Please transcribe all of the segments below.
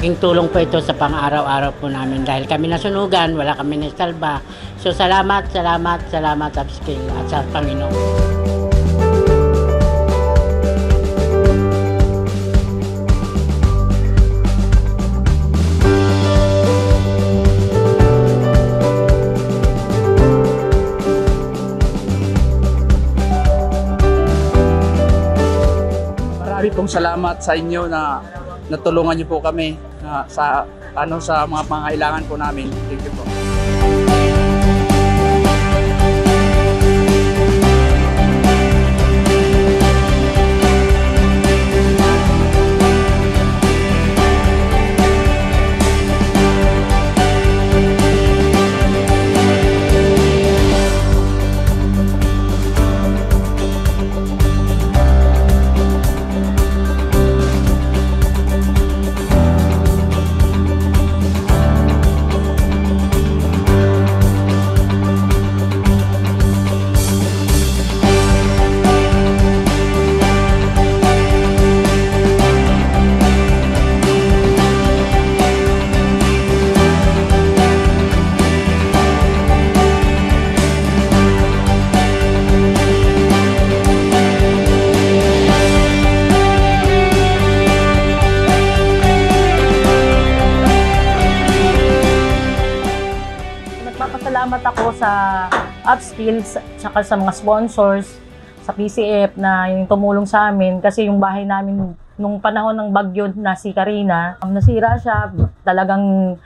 malaking tulong po ito sa pang-araw-araw po namin dahil kami nasunugan, wala kami nasalba. So salamat upskill at sa Panginoon. Marami pong salamat sa inyo na natulungan niyo po kami sa mga pangangailangan po namin. Thank you po. Nagpapasalamat ako sa Upskills at sa mga sponsors sa PCF na yung tumulong sa amin kasi yung bahay namin nung panahon ng bagyo na si Karina, nasira siya, talagang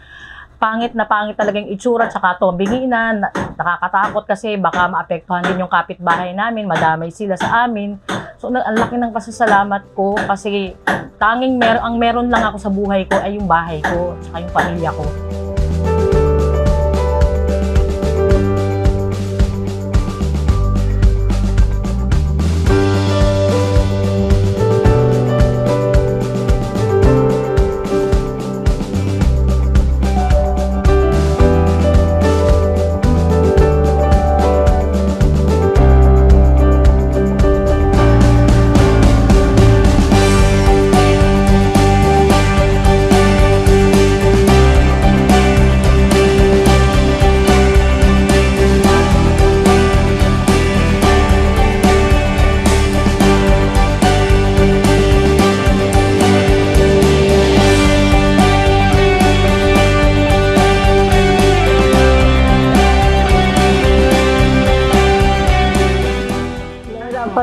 pangit talaga yung itsura tsaka tumbinginan, nakakatakot kasi baka maapektuhan din yung kapitbahay namin, madamay sila sa amin. So ang laki ng pasasalamat ko kasi tanging ang meron lang ako sa buhay ko ay yung bahay ko tsaka yung pamilya ko.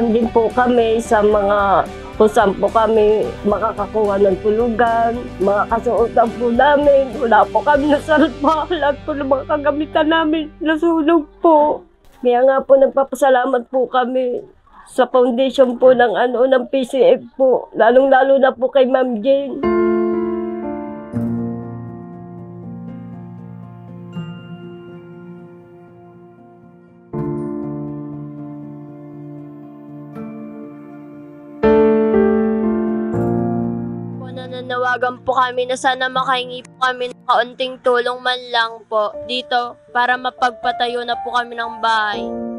Din po kami sa mga kung saan po kami makakakuha ng tulugan, mga kasuotan po namin, wala po kami nasalpa, lahat po ng mga kagamitan namin nasunog po. Kaya nga po nagpapasalamat po kami sa foundation po ng PCF po, lalong-lalo na po kay Ma'am Jane. Nananawagan po kami na sana makahingi po kami ng kaunting tulong man lang po dito para mapagpatayo na po kami ng bahay.